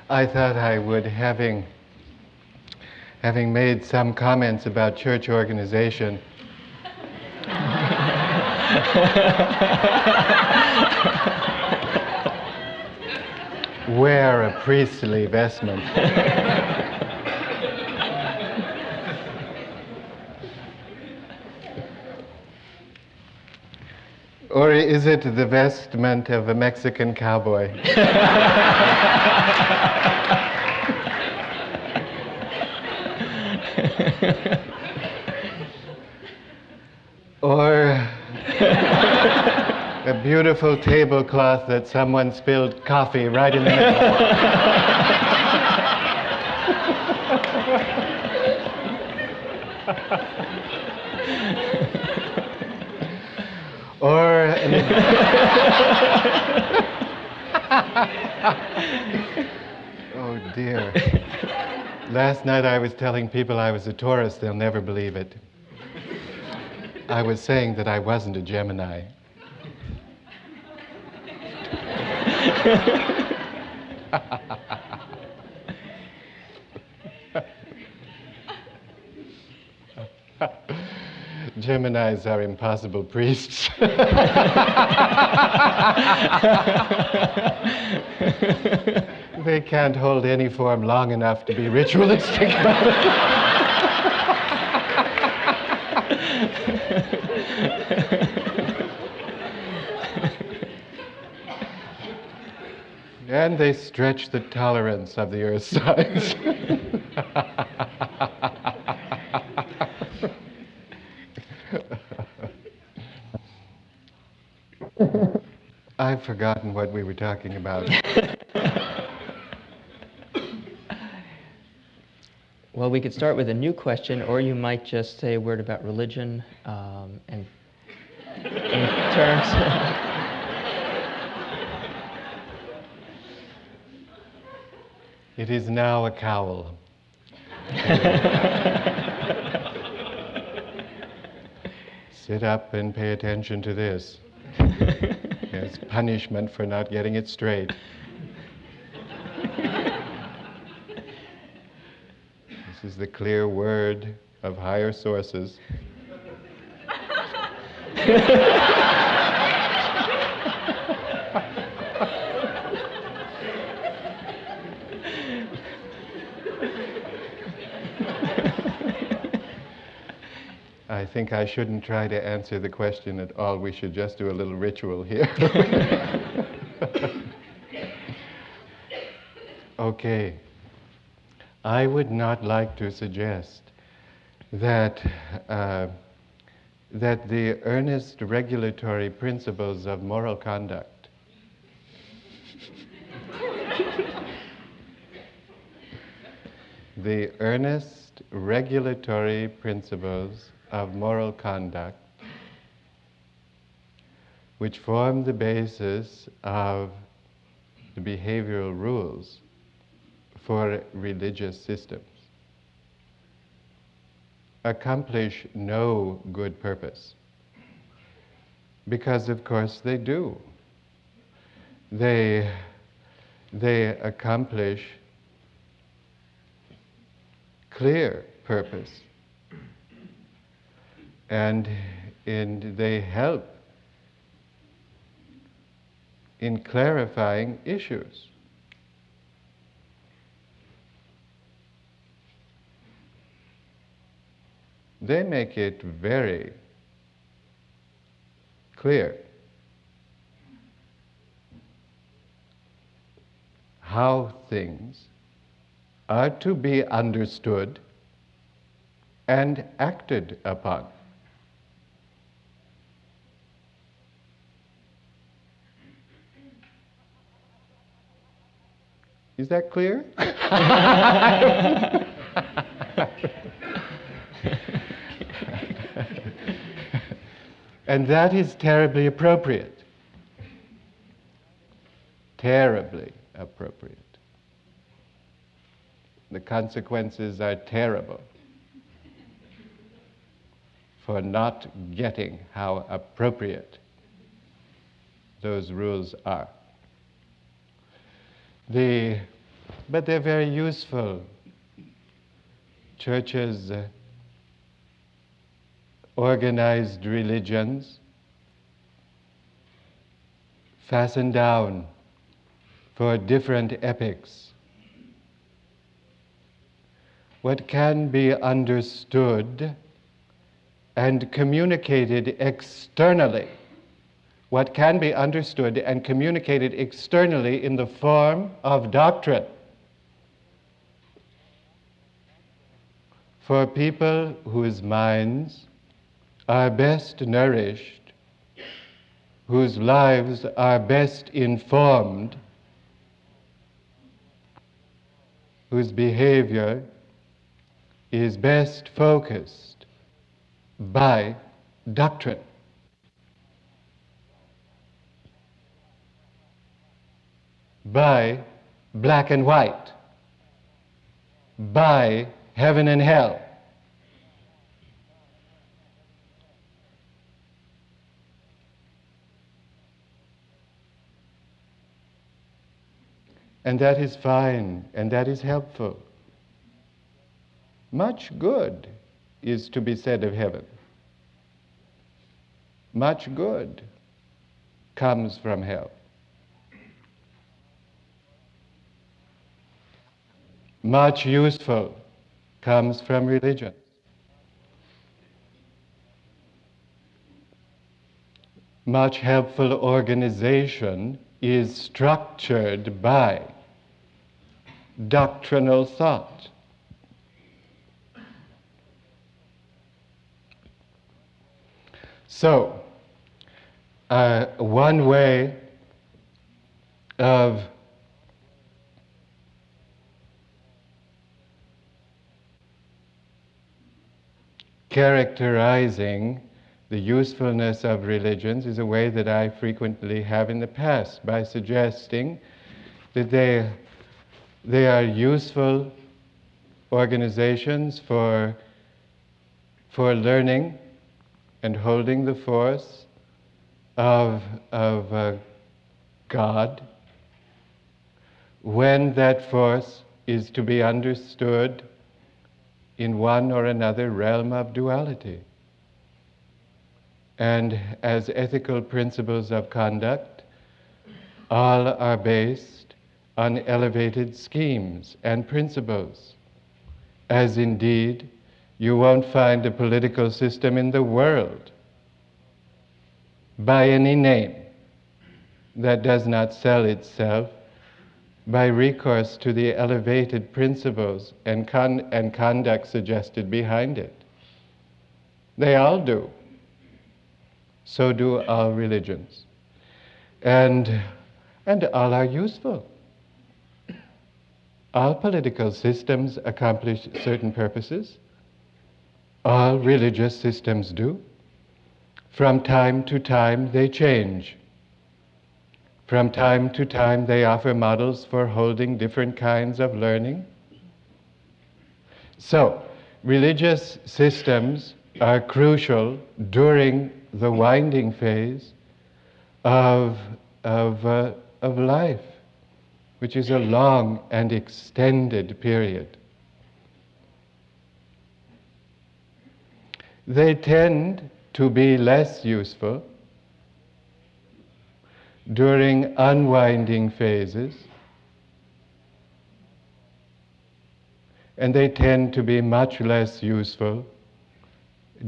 I thought I would, having made some comments about church organization, wear a priestly vestment. Or is it the vestment of a Mexican cowboy? Or a beautiful tablecloth that someone spilled coffee right in the middle. Or oh dear. Last night I was telling people I was a Taurus, they'll never believe it. I was saying that I wasn't a Gemini. Geminis are impossible priests. They can't hold any form long enough to be ritualistic about it. And they stretch the tolerance of the earth signs. I've forgotten what we were talking about. Well, we could start with a new question, or you might just say a word about religion, and in terms. It is now a cowl. Sit up and pay attention to this. It's punishment for not getting it straight. This is the clear word of higher sources. I think I shouldn't try to answer the question at all. We should just do a little ritual here. Okay. I would not like to suggest that that the earnest regulatory principles of moral conduct the earnest regulatory principles of moral conduct, which form the basis of the behavioral rules for religious systems, accomplish no good purpose. Because, of course, they do. They accomplish clear purpose. And they help in clarifying issues. They make it very clear how things are to be understood and acted upon. Is that clear? And that is terribly appropriate. Terribly appropriate. The consequences are terrible for not getting how appropriate those rules are. The but they're very useful. Churches, organized religions, fastened down for different epochs. What can be understood and communicated externally, what can be understood and communicated externally in the form of doctrine. For people whose minds are best nourished, whose lives are best informed, whose behavior is best focused by doctrine. By black and white, by heaven and hell. And that is fine, and that is helpful. Much good is to be said of heaven. Much good comes from hell. Much useful comes from religion. Much helpful organization is structured by doctrinal thought. So, one way of characterizing the usefulness of religions is a way that I frequently have in the past, by suggesting that they are useful organizations for learning and holding the force of God, when that force is to be understood in one or another realm of duality. And as ethical principles of conduct, all are based on elevated schemes and principles, as indeed you won't find a political system in the world by any name that does not sell itself by recourse to the elevated principles and conduct suggested behind it. They all do. So do all religions. And all are useful. All political systems accomplish certain purposes. All religious systems do. From time to time they change. From time to time they offer models for holding different kinds of learning. So, religious systems are crucial during the winding phase of life, which is a long and extended period. They tend to be less useful during unwinding phases, and they tend to be much less useful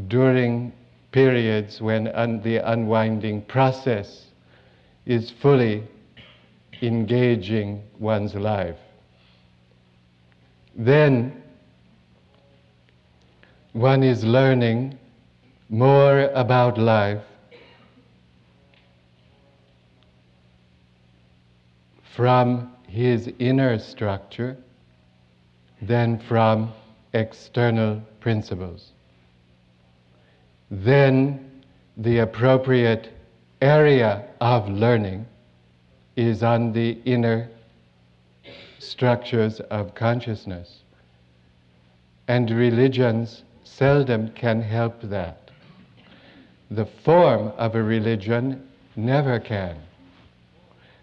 during periods when the unwinding process is fully engaging one's life. Then one is learning more about life from his inner structure than from external principles. Then the appropriate area of learning is on the inner structures of consciousness. And religions seldom can help that. The form of a religion never can.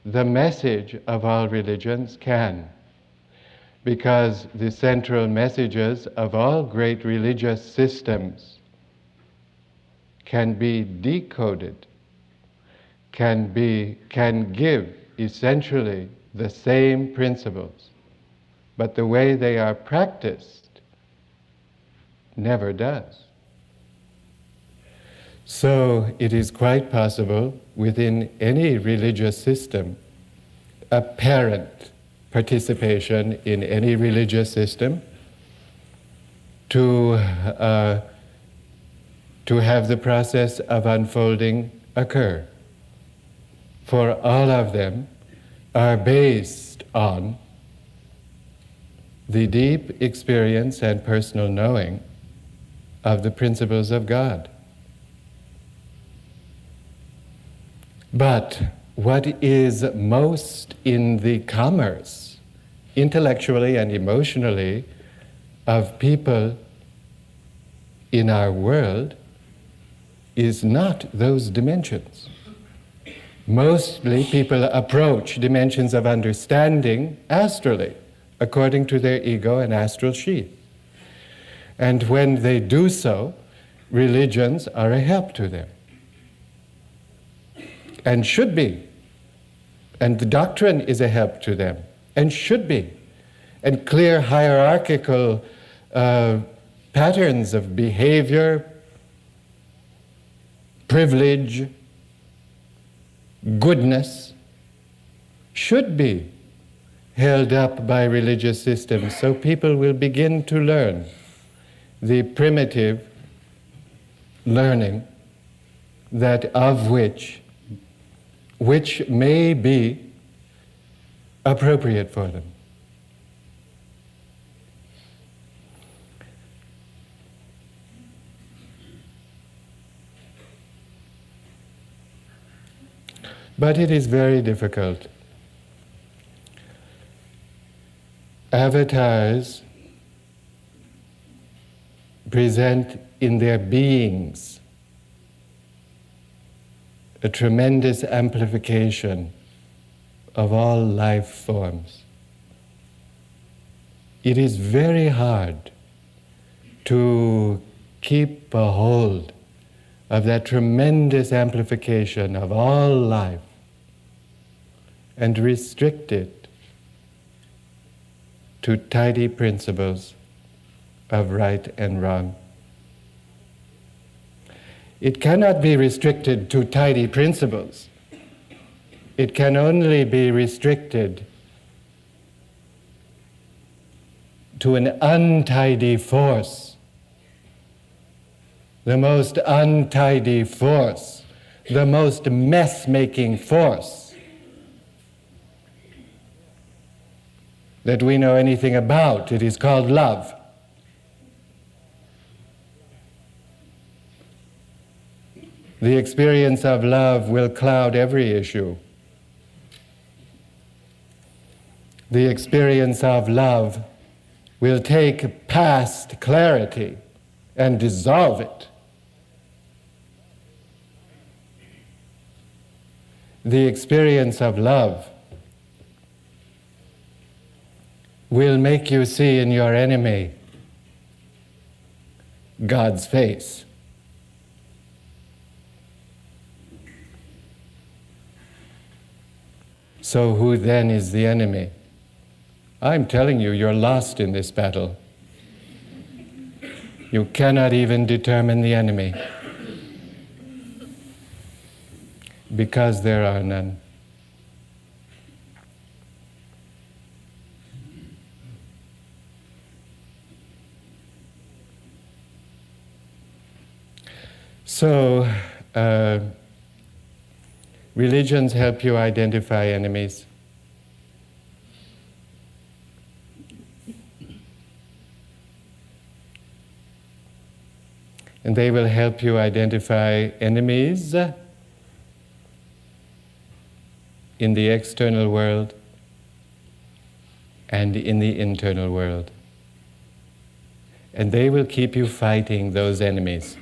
The message of all religions can. because the central messages of all great religious systems can be decoded, can give essentially the same principles, but the way they are practiced never does. So it is quite possible within any religious system, apparent participation in any religious system, to have the process of unfolding occur. For all of them are based on the deep experience and personal knowing of the principles of God. But what is most in the commerce, intellectually and emotionally, of people in our world is not those dimensions. Mostly people approach dimensions of understanding astrally, according to their ego and astral sheath. And when they do so, religions are a help to them. And should be. And the doctrine is a help to them, and should be. And clear hierarchical patterns of behavior, privilege, goodness should be held up by religious systems, so people will begin to learn the primitive learning that of which may be appropriate for them. But it is very difficult. Avatars present in their beings a tremendous amplification of all life forms. It is very hard to keep a hold of that tremendous amplification of all life and restrict it to tidy principles of right and wrong. It cannot be restricted to tidy principles. It can only be restricted to an untidy force, the most untidy force, the most mess-making force that we know anything about. It is called love. The experience of love will cloud every issue. The experience of love will take past clarity and dissolve it. The experience of love will make you see in your enemy God's face. So who then is the enemy? I'm telling you, you're lost in this battle. You cannot even determine the enemy, because there are none. So, religions help you identify enemies. And they will help you identify enemies in the external world and in the internal world. And they will keep you fighting those enemies.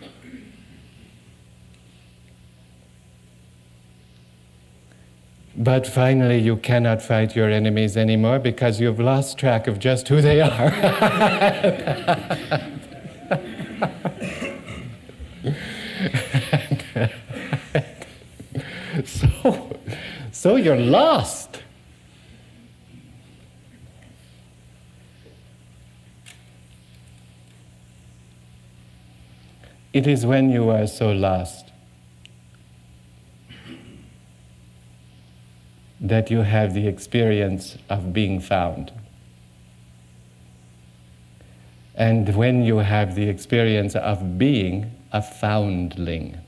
But finally, you cannot fight your enemies anymore because you've lost track of just who they are. So you're lost. It is when you are so lost that you have the experience of being found. And when you have the experience of being a foundling.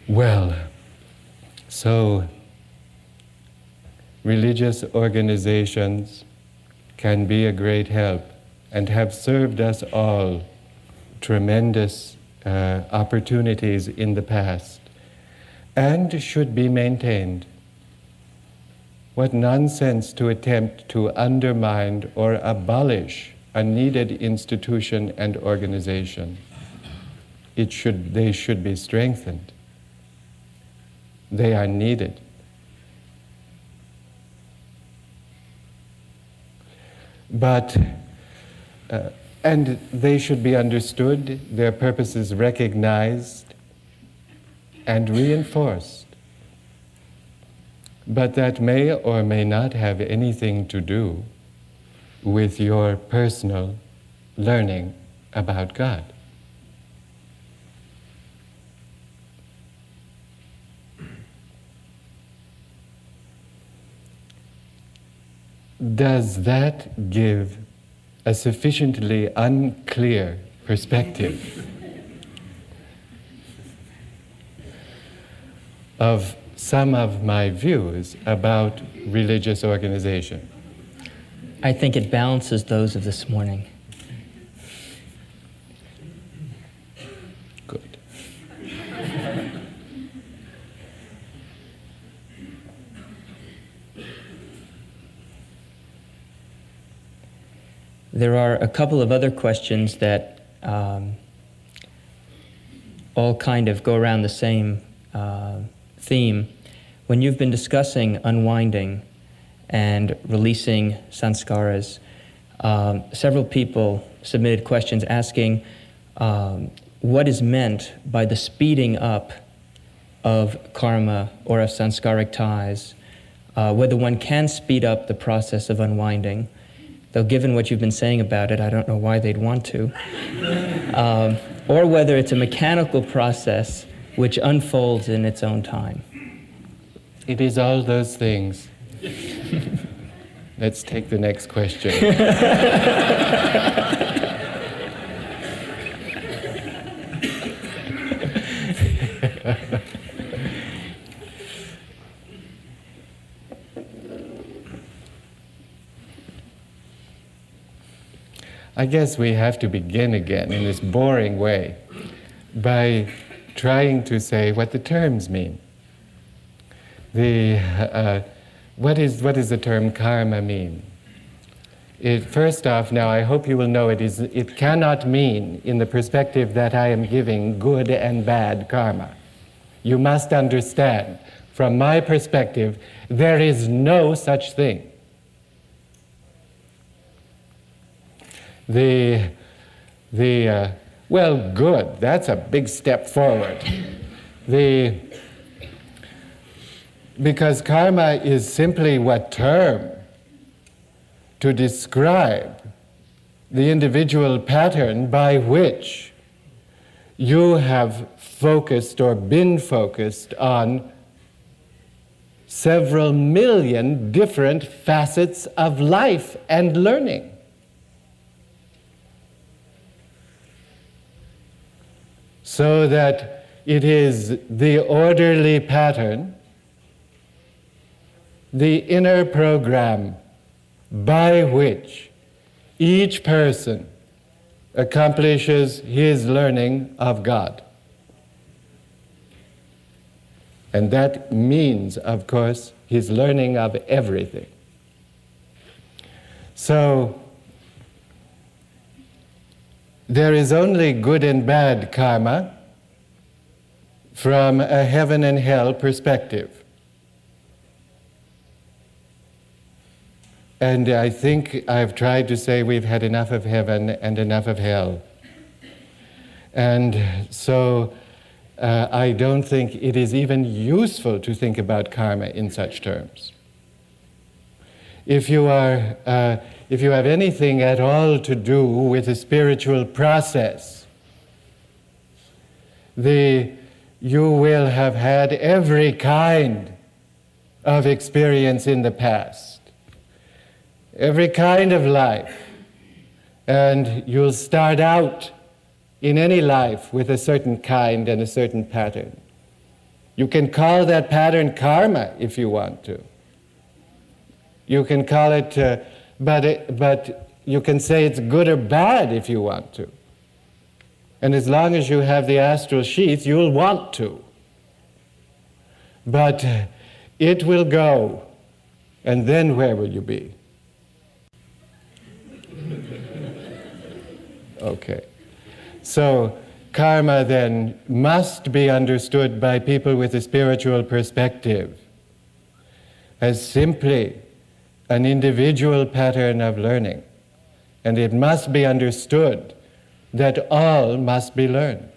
Well, so religious organizations can be a great help and have served us all tremendous opportunities in the past and should be maintained. What nonsense to attempt to undermine or abolish a needed institution and organization. They should be strengthened. They are needed. But, and they should be understood, their purposes recognized and reinforced. But that may or may not have anything to do with your personal learning about God. Does that give a sufficiently unclear perspective of some of my views about religious organization? I think it balances those of this morning. Good. There are a couple of other questions that all kind of go around the same theme. When you've been discussing unwinding and releasing sanskaras, several people submitted questions asking what is meant by the speeding up of karma or of sanskaric ties, whether one can speed up the process of unwinding. Though given what you've been saying about it, I don't know why they'd want to. Or whether it's a mechanical process which unfolds in its own time. It is all those things. Let's take the next question. I guess we have to begin again in this boring way by trying to say what the terms mean. What does the term karma mean? First off, now I hope you will know it cannot mean, in the perspective that I am giving, good and bad karma. You must understand, from my perspective, there is no such thing. Well, good, that's a big step forward. Because karma is simply a term to describe the individual pattern by which you have focused or been focused on several million different facets of life and learning. So that it is the orderly pattern, the inner program by which each person accomplishes his learning of God. And that means, of course, his learning of everything. So, there is only good and bad karma from a heaven and hell perspective. And I think I've tried to say we've had enough of heaven and enough of hell. And so I don't think it is even useful to think about karma in such terms. If you have anything at all to do with a spiritual process, you will have had every kind of experience in the past, every kind of life, and you'll start out in any life with a certain kind and a certain pattern. You can call that pattern karma if you want to. You can call it, but you can say it's good or bad if you want to. And as long as you have the astral sheath, you'll want to. But it will go, and then where will you be? Okay. So karma then must be understood by people with a spiritual perspective as simply an individual pattern of learning. And it must be understood that all must be learned.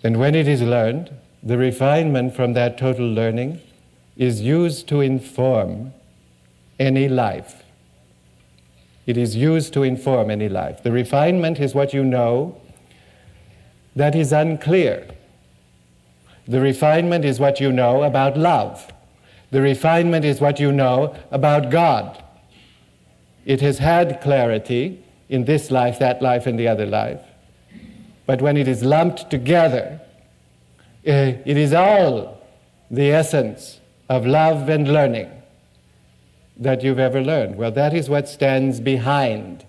And when it is learned, the refinement from that total learning is used to inform any life. It is used to inform any life. The refinement is what you know that is unclear. The refinement is what you know about love. The refinement is what you know about God. It has had clarity in this life, that life, and the other life. But when it is lumped together, it is all the essence of love and learning that you've ever learned. Well, that is what stands behind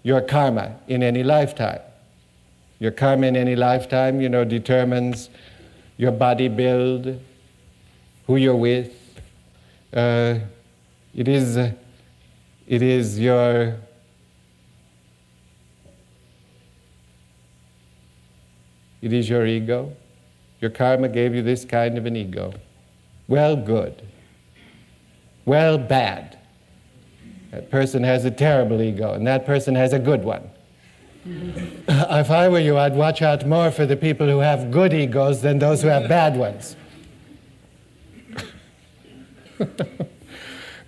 your karma in any lifetime. Your karma in any lifetime, determines your body build, who you're with. It is your ego. Your karma gave you this kind of an ego. Well, good. Well, bad. That person has a terrible ego, and that person has a good one. If I were you, I'd watch out more for the people who have good egos than those who have bad ones.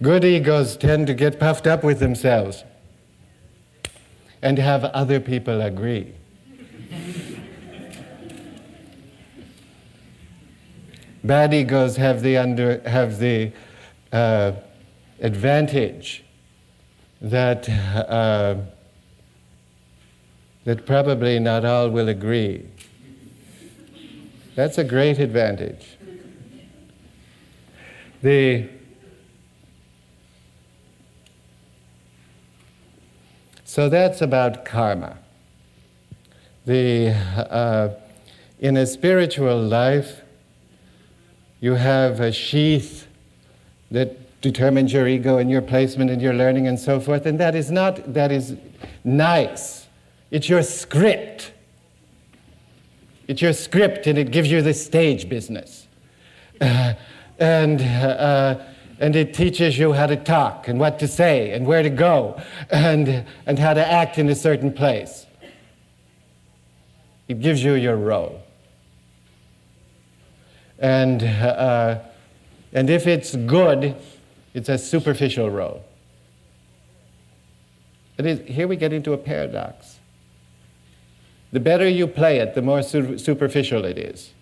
Good egos tend to get puffed up with themselves and have other people agree. Bad egos have the advantage that probably not all will agree. That's a great advantage. So that's about karma. In a spiritual life, you have a sheath that determines your ego and your placement and your learning and so forth, and that is nice. It's your script. It's your script, and it gives you the stage business. And it teaches you how to talk and what to say and where to go and how to act in a certain place. It gives you your role. And if it's good, it's a superficial role. Here we get into a paradox. The better you play it, the more superficial it is.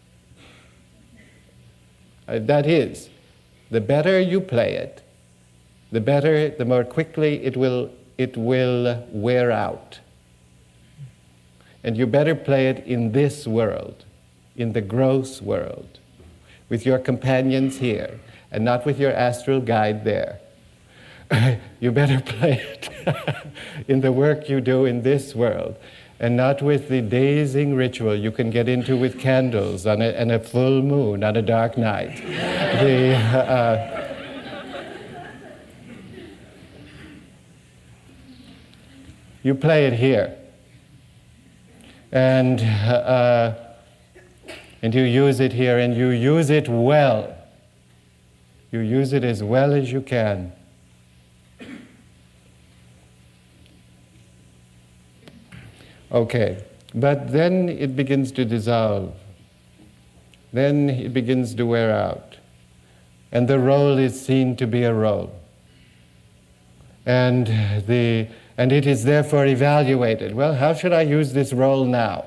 That is, the better you play it, the more quickly it will wear out. And you better play it in this world, in the gross world, with your companions here, and not with your astral guide there. You better play it in the work you do in this world, and not with the dazing ritual you can get into with candles and a full moon on a dark night. you play it here. And you use it here, and you use it well. You use it as well as you can. Okay, but then it begins to dissolve. Then it begins to wear out. And the role is seen to be a role. And it is therefore evaluated. Well, how should I use this role now?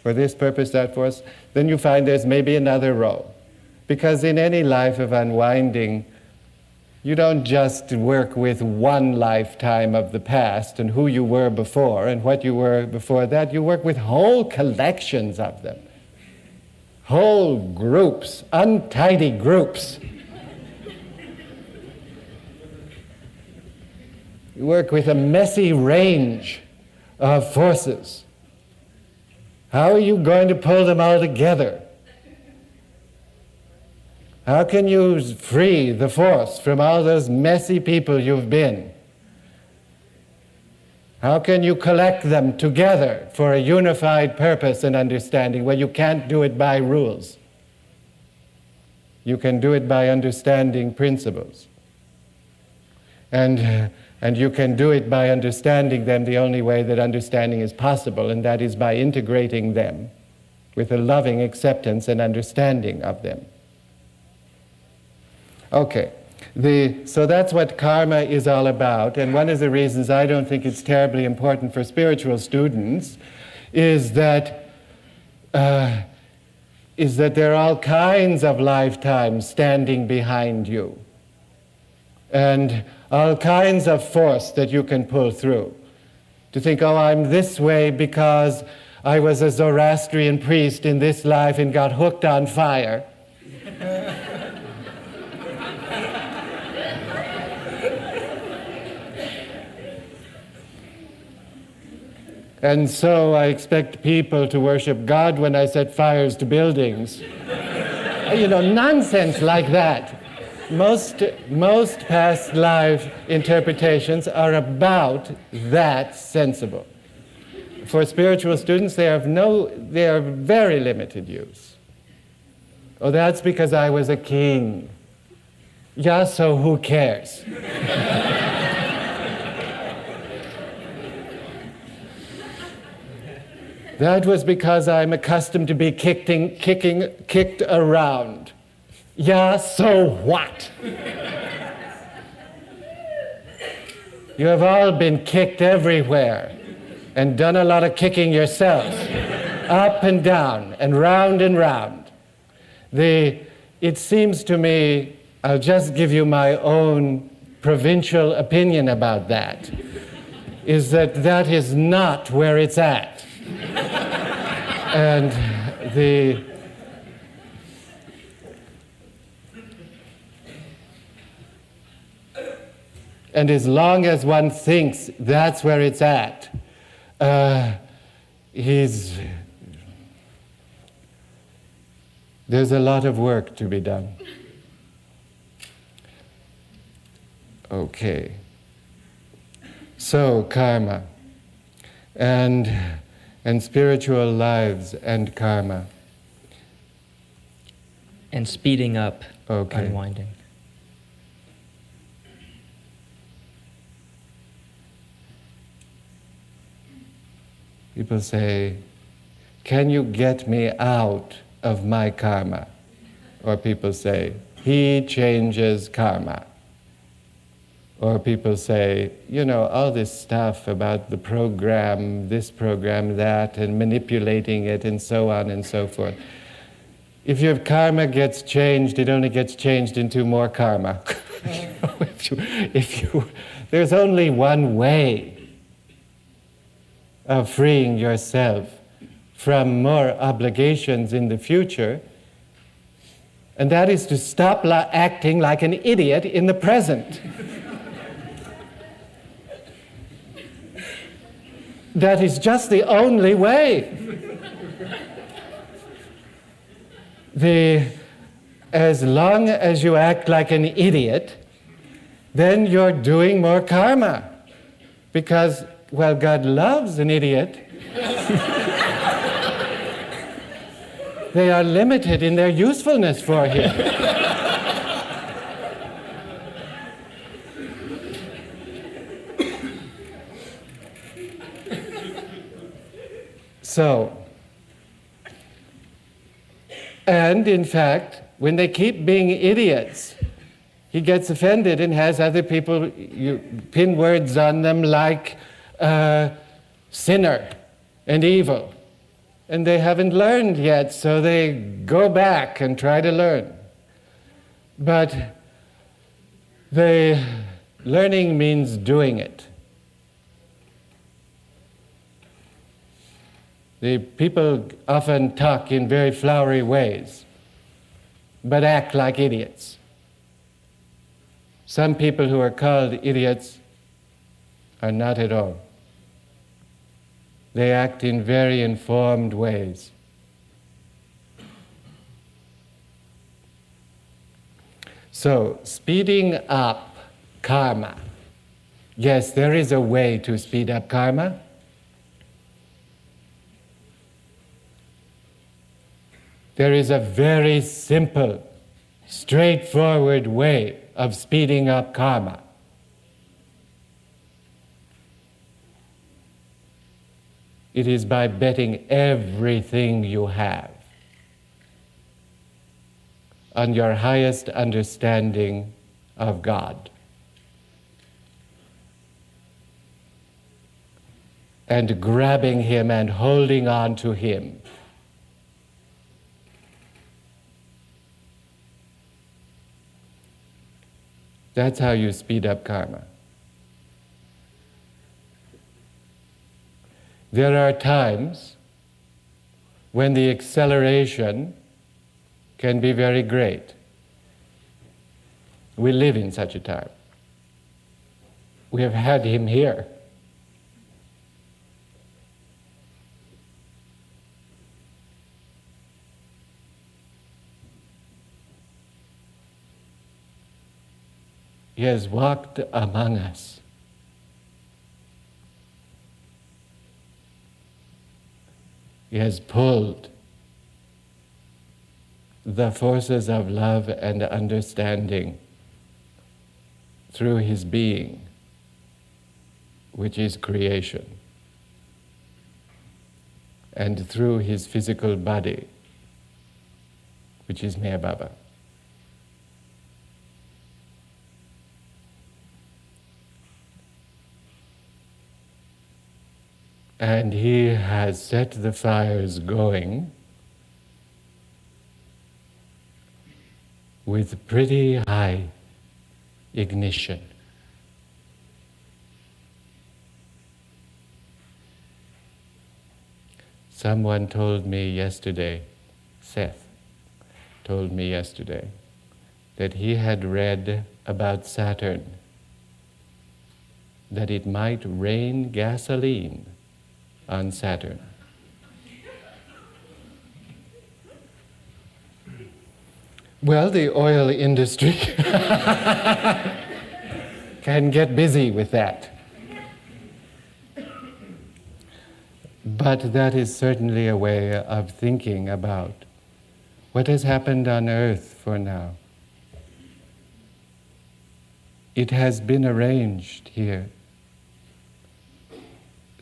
For this purpose, that force? Then you find there's maybe another role. Because in any life of unwinding, you don't just work with one lifetime of the past and who you were before and what you were before that. You work with whole collections of them. Whole groups, untidy groups. You work with a messy range of forces. How are you going to pull them all together? How can you free the force from all those messy people you've been? How can you collect them together for a unified purpose and understanding? Well, you can't do it by rules. You can do it by understanding principles. And you can do it by understanding them the only way that understanding is possible, and that is by integrating them with a loving acceptance and understanding of them. Okay, so that's what karma is all about, and one of the reasons I don't think it's terribly important for spiritual students is that there are all kinds of lifetimes standing behind you, and all kinds of force that you can pull through. To think, oh, I'm this way because I was a Zoroastrian priest in this life and got hooked on fire. And so I expect people to worship God when I set fires to buildings. Nonsense like that. Most past life interpretations are about that sensible. For spiritual students, they are very limited use. Oh, that's because I was a king. Yeah, so who cares? That was because I'm accustomed to be kicked around. Yeah, so what? You have all been kicked everywhere and done a lot of kicking yourself, up and down and round and round. It seems to me, I'll just give you my own provincial opinion about that, is that is not where it's at. And and as long as one thinks that's where it's at, there's a lot of work to be done. Okay. So, karma and spiritual lives and karma. And speeding up Okay. unwinding. People say, can you get me out of my karma? Or people say, he changes karma. Or people say, all this stuff about the program, this program, that, and manipulating it, and so on and so forth. If your karma gets changed, it only gets changed into more karma. There's only one way of freeing yourself from more obligations in the future, and that is to stop acting like an idiot in the present. That is just the only way. As long as you act like an idiot, then you're doing more karma. Because while God loves an idiot, they are limited in their usefulness for Him. So, and in fact, when they keep being idiots, He gets offended and has other people pin words on them like sinner and evil. And they haven't learned yet, so they go back and try to learn. But learning means doing it. The people often talk in very flowery ways, but act like idiots. Some people who are called idiots are not at all. They act in very informed ways. So, speeding up karma. Yes, there is a way to speed up karma. There is a very simple, straightforward way of speeding up karma. It is by betting everything you have on your highest understanding of God. And grabbing Him and holding on to Him. That's how you speed up karma. There are times when the acceleration can be very great. We live in such a time. We have had Him here. He has walked among us. He has pulled the forces of love and understanding through His being, which is creation, and through His physical body, which is Meher Baba. And He has set the fires going with pretty high ignition. Someone told me yesterday, Seth told me yesterday, that he had read about Saturn, that it might rain gasoline on Saturn. Well, the oil industry can get busy with that. But that is certainly a way of thinking about what has happened on Earth for now. It has been arranged here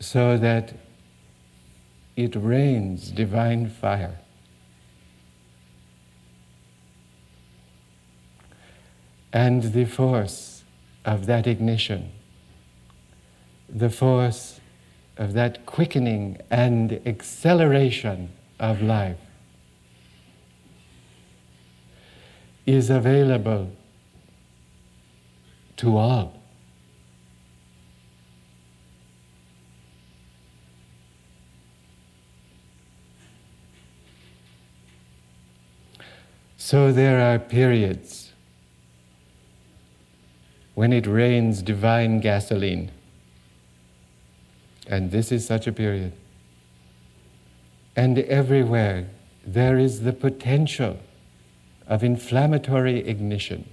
so that it rains divine fire. And the force of that ignition, the force of that quickening and acceleration of life is available to all. So there are periods when it rains divine gasoline. And this is such a period. And everywhere there is the potential of inflammatory ignition.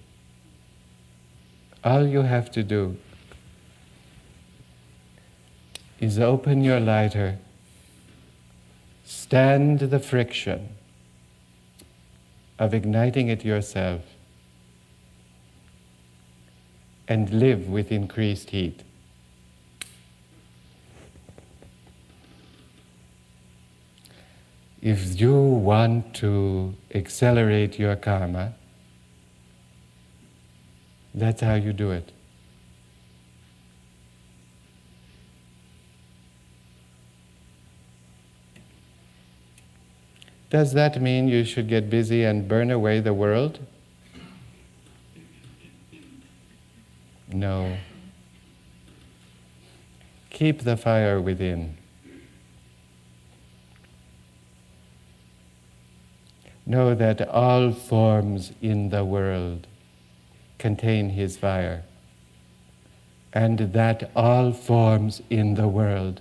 All you have to do is open your lighter, stand the friction of igniting it yourself, and live with increased heat. If you want to accelerate your karma, that's how you do it. Does that mean you should get busy and burn away the world? No. Keep the fire within. Know that all forms in the world contain His fire, and that all forms in the world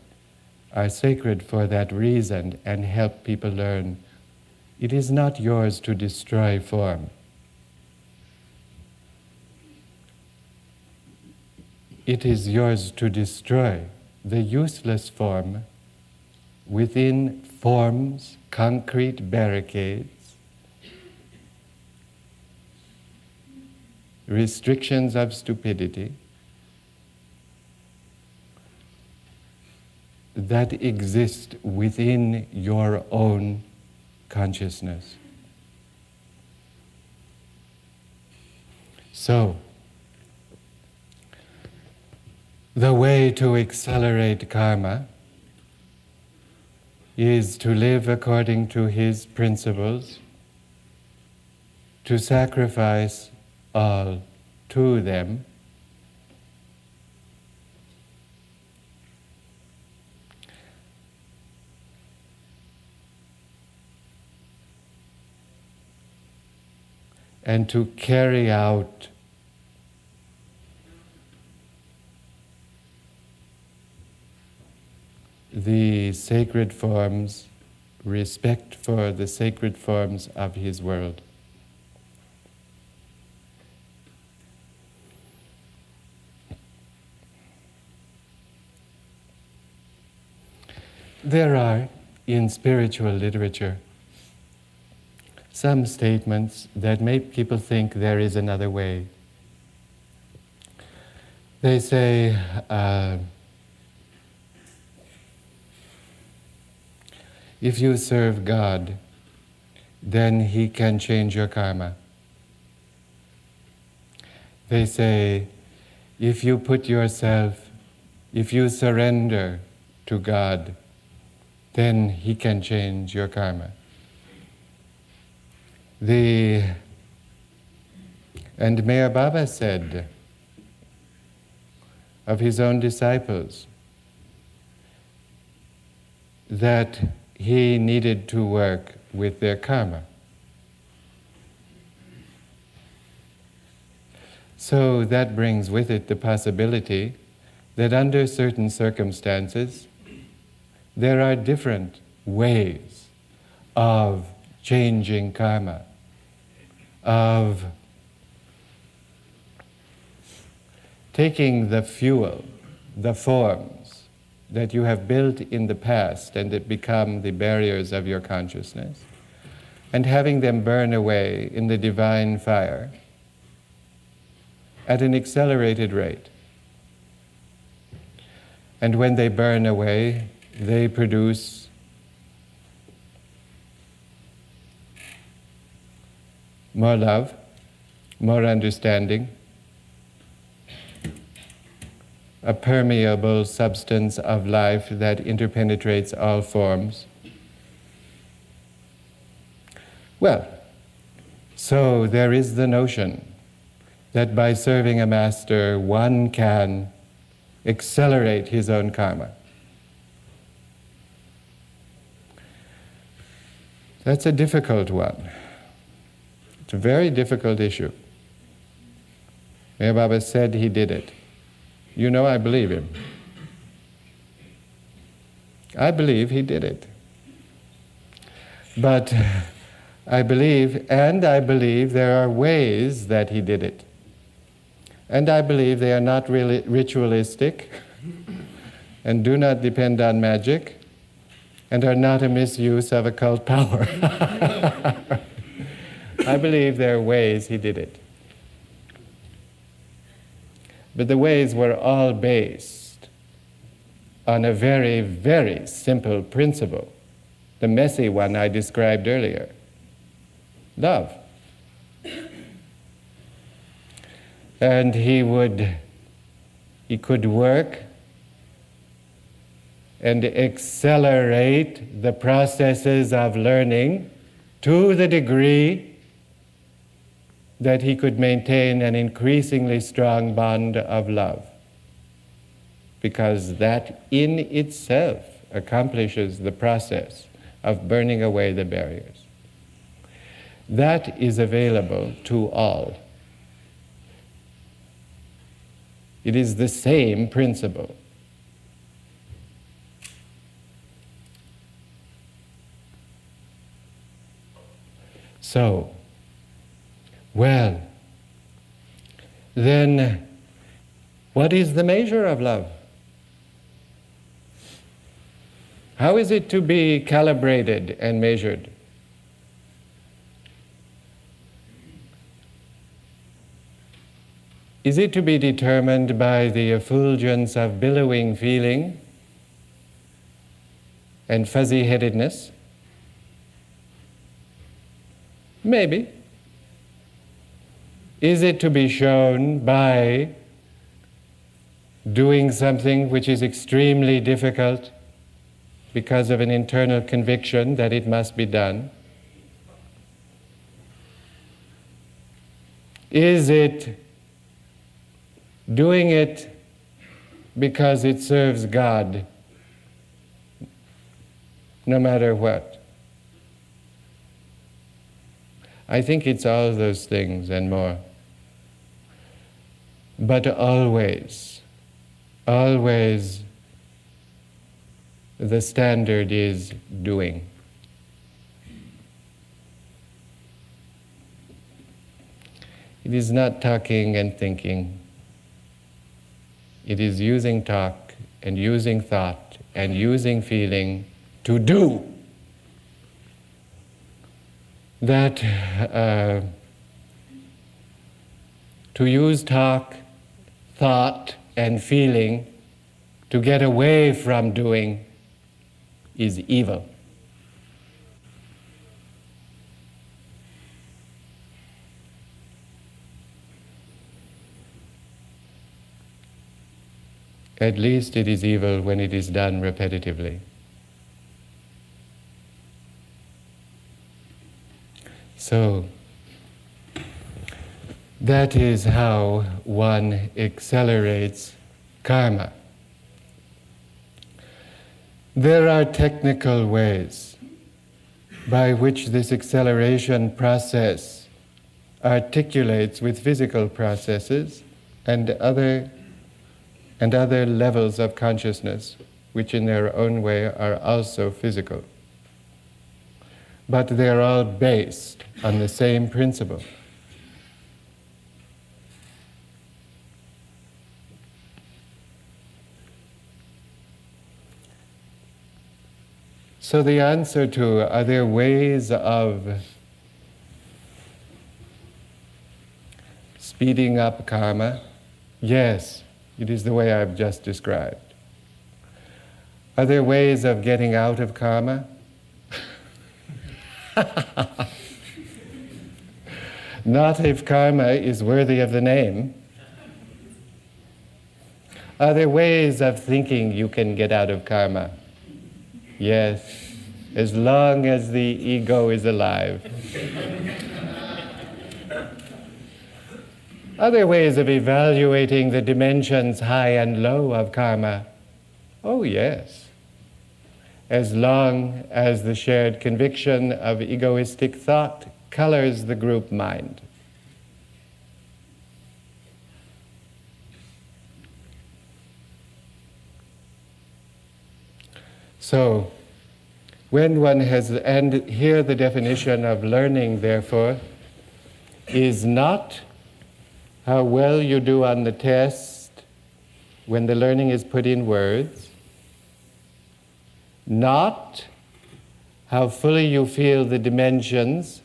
are sacred for that reason and help people learn it is not yours to destroy form. It is yours to destroy the useless form within form's concrete barricades, restrictions of stupidity that exist within your own consciousness. So, the way to accelerate karma is to live according to His principles, to sacrifice all to them, and to carry out the sacred forms, respect for the sacred forms of His world. There are, in spiritual literature, some statements that make people think there is another way. They say, if you serve God, then He can change your karma. They say, if you surrender to God, then He can change your karma. And Meher Baba said of his own disciples that he needed to work with their karma. So that brings with it the possibility that under certain circumstances, there are different ways of changing karma, of taking the fuel, the forms that you have built in the past and that become the barriers of your consciousness, and having them burn away in the divine fire at an accelerated rate. And when they burn away, they produce more love, more understanding, a permeable substance of life that interpenetrates all forms. Well, so there is the notion that by serving a master, one can accelerate his own karma. That's a difficult one. It's a very difficult issue. Meher Baba said he did it. You know, I believe him. I believe he did it. But I believe there are ways that he did it. And I believe they are not really ritualistic. and do not depend on magic, and are not a misuse of occult power. I believe there are ways he did it. But the ways were all based on a very, very simple principle, the messy one I described earlier: love. And he could work and accelerate the processes of learning to the degree that he could maintain an increasingly strong bond of love, because that in itself accomplishes the process of burning away the barriers. That is available to all. It is the same principle. So, well, then what is the measure of love? How is it to be calibrated and measured? Is it to be determined by the effulgence of billowing feeling and fuzzy-headedness? Maybe. Is it to be shown by doing something which is extremely difficult because of an internal conviction that it must be done? Is it doing it because it serves God, no matter what? I think it's all those things and more. But always, always, the standard is doing. It is not talking and thinking. It is using talk and using thought and using feeling to do. That to use talk, thought, and feeling to get away from doing is evil. At least it is evil when it is done repetitively. So, that is how one accelerates karma. There are technical ways by which this acceleration process articulates with physical processes and other levels of consciousness, which in their own way are also physical. But they're all based on the same principle. So the answer to, are there ways of speeding up karma? Yes, it is the way I've just described. Are there ways of getting out of karma? Not if karma is worthy of the name. Are there ways of thinking you can get out of karma? Yes, as long as the ego is alive. Are there ways of evaluating the dimensions high and low of karma? Oh yes, as long as the shared conviction of egoistic thought colors the group mind. So, when one has, and here the definition of learning, therefore, is not how well you do on the test when the learning is put in words, not how fully you feel the dimensions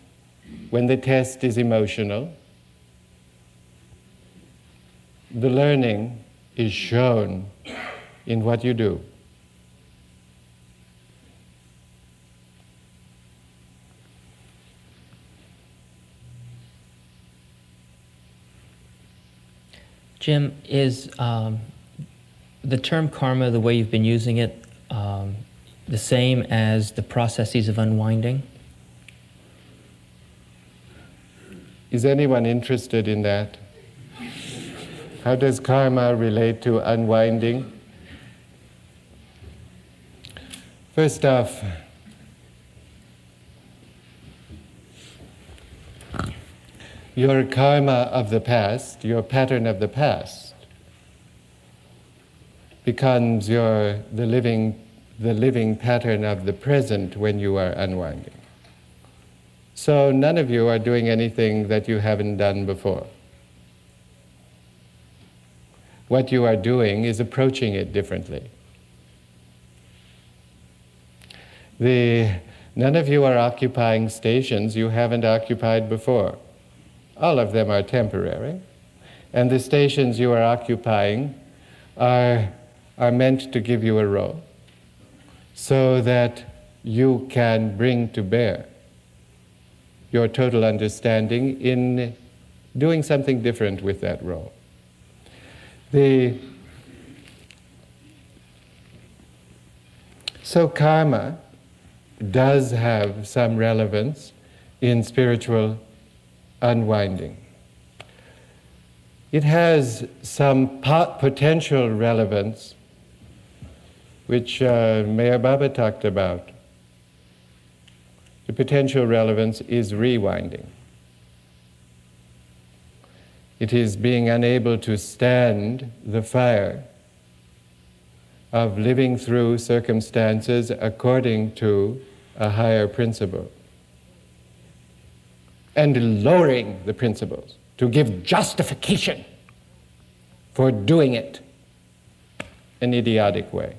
when the test is emotional. The learning is shown in what you do. Jim, is the term karma, the way you've been using it, the same as the processes of unwinding? Is anyone interested in that? How does karma relate to unwinding? First off, your karma of the past, your pattern of the past, becomes the living pattern of the present when you are unwinding. So none of you are doing anything that you haven't done before. What you are doing is approaching it differently. None of you are occupying stations you haven't occupied before. All of them are temporary, and the stations you are occupying are meant to give you a role so that you can bring to bear your total understanding in doing something different with that role. So karma does have some relevance in spiritual unwinding. It has some potential relevance, which Mayor Baba talked about. The potential relevance is rewinding. It is being unable to stand the fire of living through circumstances according to a higher principle, and lowering the principles to give justification for doing it an idiotic way.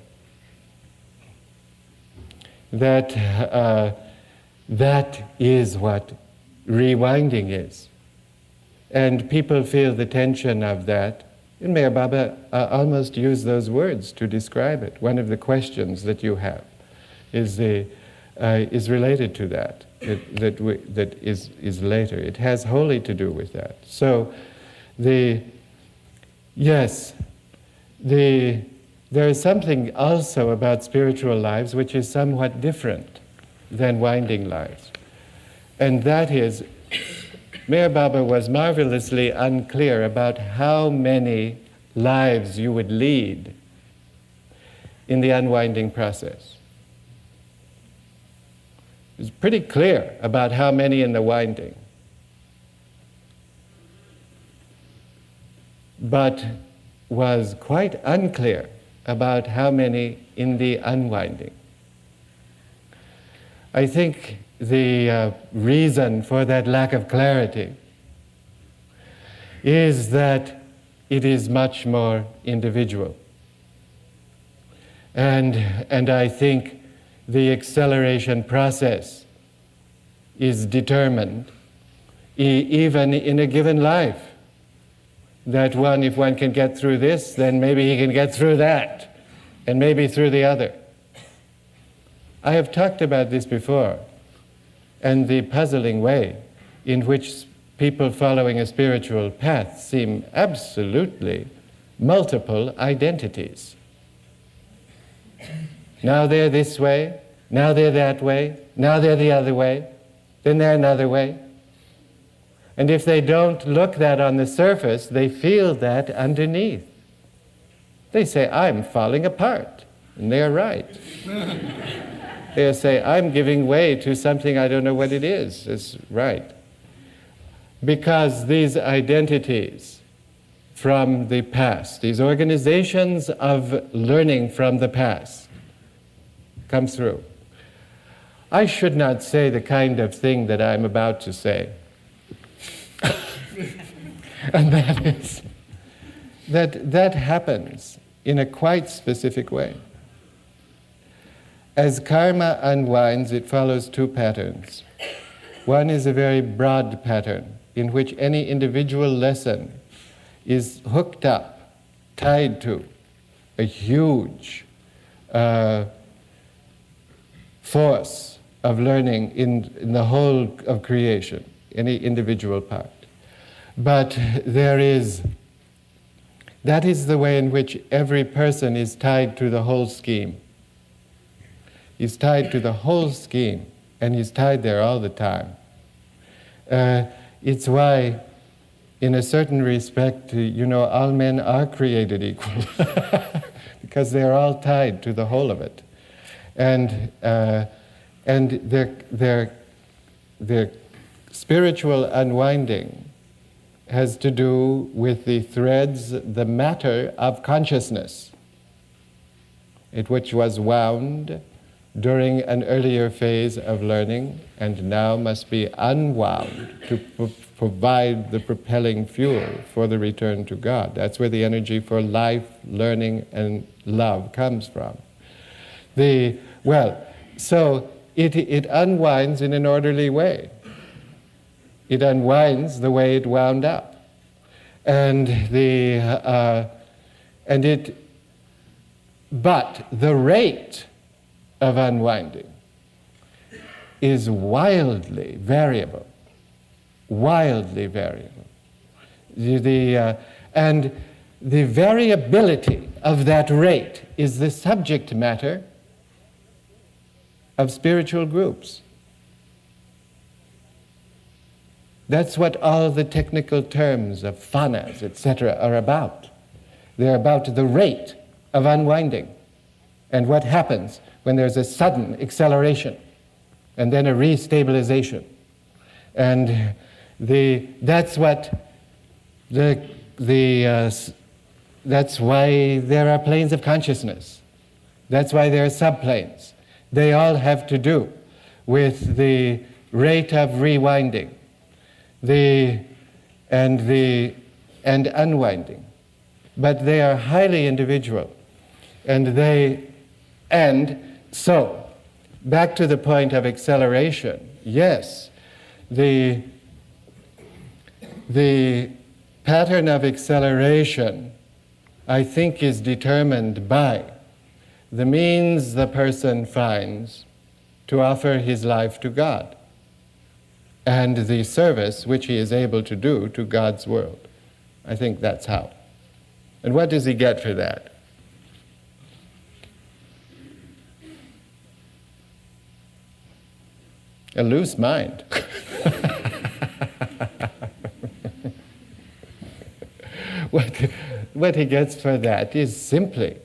That is what rewinding is. And people feel the tension of that. And Mayor Baba almost used those words to describe it. One of the questions that you have is related to that. That is later. It has wholly to do with that. So, there is something also about spiritual lives which is somewhat different than winding lives. And that is, Mayor Baba was marvelously unclear about how many lives you would lead in the unwinding process. He was pretty clear about how many in the winding, but was quite unclear about how many in the unwinding. I think the reason for that lack of clarity is that it is much more individual. And I think the acceleration process is determined even in a given life. That if one can get through this, then maybe he can get through that, and maybe through the other. I have talked about this before, and the puzzling way in which people following a spiritual path seem absolutely multiple identities. Now they're this way, now they're that way, now they're the other way, then they're another way. And if they don't look that on the surface, they feel that underneath. They say, I'm falling apart, and they're right. They'll say, I'm giving way to something I don't know what it is. It's right. Because these identities from the past, these organizations of learning from the past, come through. I should not say the kind of thing that I'm about to say. And that is, that happens in a quite specific way. As karma unwinds, it follows two patterns. One is a very broad pattern in which any individual lesson is hooked up, tied to a huge force of learning in the whole of creation, any individual part. But that is the way in which every person is tied to the whole scheme. He's tied to the whole scheme, and he's tied there all the time. It's why, in a certain respect, all men are created equal, because they're all tied to the whole of it. And their spiritual unwinding has to do with the threads, the matter of consciousness, which was wound during an earlier phase of learning and now must be unwound to provide the propelling fuel for the return to God. That's where the energy for life, learning, and love comes from. So it unwinds in an orderly way. It unwinds the way it wound up. But the rate of unwinding is wildly variable. Wildly variable. And the variability of that rate is the subject matter of spiritual groups. That's what all the technical terms of phanas, etc., are about. They're about the rate of unwinding and what happens when there's a sudden acceleration and then a restabilization. And that's why there are planes of consciousness. That's why there are subplanes. They all have to do with the rate of rewinding, and unwinding. But they are highly individual. And so, back to the point of acceleration, yes, the pattern of acceleration, I think, is determined by the means the person finds to offer his life to God and the service which he is able to do to God's world. I think that's how. And what does he get for that? A loose mind. What he gets for that is simply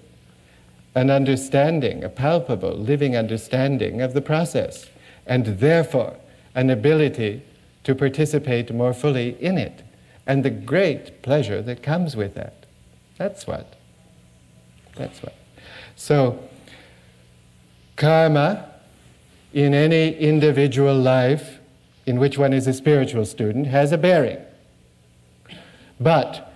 an understanding, a palpable, living understanding of the process, and therefore an ability to participate more fully in it, and the great pleasure that comes with that. That's what. So, karma, in any individual life in which one is a spiritual student, has a bearing. But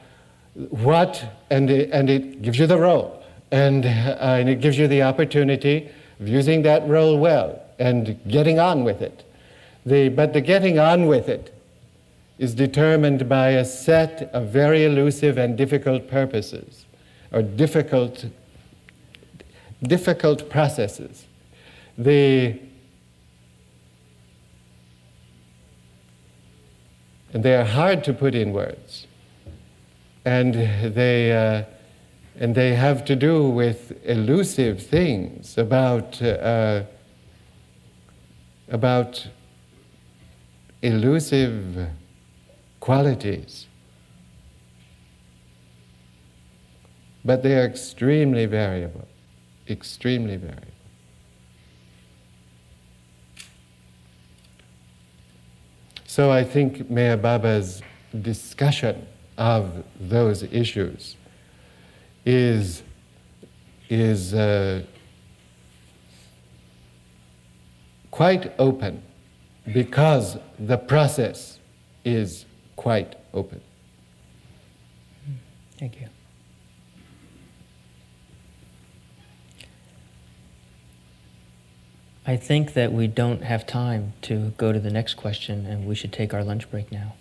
and it gives you the role, and it gives you the opportunity of using that role well and getting on with it. But the getting on with it is determined by a set of very elusive and difficult purposes, or difficult processes. And they are hard to put in words. And they have to do with elusive things about elusive qualities. But they are extremely variable, extremely variable. So I think Meher Baba's discussion of those issues is quite open, because the process is quite open. Thank you. I think that we don't have time to go to the next question, and we should take our lunch break now.